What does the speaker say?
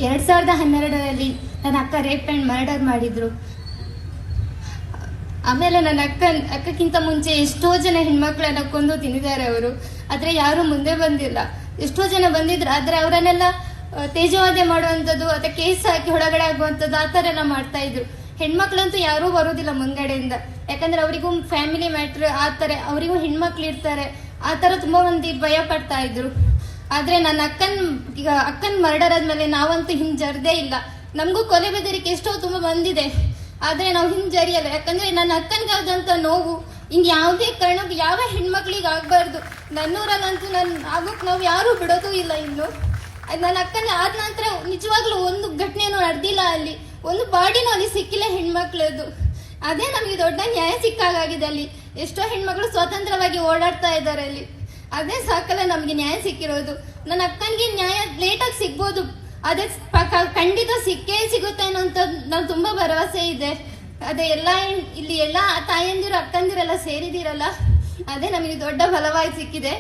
2012ರಲ್ಲಿ ನನ್ನ ಅಕ್ಕ rape and murder ಮಾಡಿದ್ರು. ಆಮೇಲೆ ನನ್ನ ಅಕ್ಕಕ್ಕಿಂತ ಮುಂಚೆ ಎಷ್ಟೋ ಜನ ಹೆಣ್ಮಕ್ಳನ್ನ ಕೊಂದು ತಿಂದಿದ್ದಾರೆ ಅವರು. ಆದರೆ ಯಾರೂ ಮುಂದೆ ಬಂದಿಲ್ಲ. ಎಷ್ಟೋ ಜನ ಬಂದಿದ್ರು, ಆದರೆ ಅವರನ್ನೆಲ್ಲ ತೇಜೋವಧೆ ಮಾಡುವಂಥದ್ದು ಅಥವಾ ಕೇಸ್ ಹಾಕಿ ಹೊರಗಡೆ ಆಗುವಂಥದ್ದು ಆ ಥರ ಎಲ್ಲ ಮಾಡ್ತಾ ಇದ್ರು. ಹೆಣ್ಮಕ್ಳಂತೂ ಯಾರೂ ಬರೋದಿಲ್ಲ ಮುಂದ್ಗಡೆಯಿಂದ, ಯಾಕಂದ್ರೆ ಅವರಿಗೂ ಫ್ಯಾಮಿಲಿ ಮ್ಯಾಟ್ರ್ ಆ ಥರ, ಅವರಿಗೂ ಹೆಣ್ಮಕ್ಳು ಇರ್ತಾರೆ, ಆ ಥರ ತುಂಬ ಮಂದಿ ಭಯ ಪಡ್ತಾ ಇದ್ರು. ಆದರೆ ನನ್ನ ಅಕ್ಕನ ಮರ್ಡರ್ ಆದ್ಮೇಲೆ ನಾವಂತೂ ಹಿಂಜರ್ದೇ ಇಲ್ಲ. ನಮಗೂ ಕೊಲೆ ಬೆದರಿಕೆ ಎಷ್ಟೋ ತುಂಬ ಬಂದಿದೆ, ಆದರೆ ನಾವು ಹಿಂಜರಿಯಲ್ಲ. ಯಾಕಂದ್ರೆ ನನ್ನ ಅಕ್ಕನಿಗಾದಂಥ ನೋವು ಇನ್ನು ಯಾವುದೇ ಕಾರಣಕ್ಕೂ ಯಾವ ಹೆಣ್ಮಕ್ಳಿಗೆ ಆಗಬಾರ್ದು. ನನ್ನೂರಲ್ಲಂತೂ ಆಗೋಕ್ಕೆ ನಾವು ಯಾರೂ ಬಿಡೋದು ಇಲ್ಲ. ಇನ್ನು ನನ್ನ ಅಕ್ಕನ ಆದ ನಂತರ ನಿಜವಾಗ್ಲೂ ಒಂದು ಘಟನೆನೂ ನಡೆದಿಲ್ಲ, ಅಲ್ಲಿ ಒಂದು ಬಾಡಿನೂ ಅಲ್ಲಿ ಸಿಕ್ಕಿಲ್ಲ ಹೆಣ್ಮಕ್ಳದ್ದು. ಅದೇ ನಮಗೆ ದೊಡ್ಡ ನ್ಯಾಯ ಸಿಕ್ಕಾಗಿದೆ. ಅಲ್ಲಿ ಎಷ್ಟೋ ಹೆಣ್ಮಕ್ಳು ಸ್ವತಂತ್ರವಾಗಿ ಓಡಾಡ್ತಾ ಇದ್ದಾರೆ ಅಲ್ಲಿ. ಅದೇ ಸಾಕಲ್ಲ ನಮಗೆ ನ್ಯಾಯ ಸಿಕ್ಕಿರೋದು. ನನ್ನ ಅಕ್ಕನಿಗೆ ನ್ಯಾಯ ಲೇಟಾಗಿ ಸಿಗ್ಬೋದು, ಅದೇ ಖಂಡಿತ ಸಿಕ್ಕೇ ಸಿಗುತ್ತೆ ಅನ್ನೋಂಥದ್ದು ನಾವು ತುಂಬ ಭರವಸೆ ಇದೆ. ಅದೇ ಇಲ್ಲಿ ಎಲ್ಲ ತಾಯಂದಿರು ಅಕ್ಕಂದಿರೆಲ್ಲ ಸೇರಿದಿರಲ್ಲ, ಅದೇ ನಮಗೆ ದೊಡ್ಡ ಬಲವಾಗಿ ಸಿಕ್ಕಿದೆ.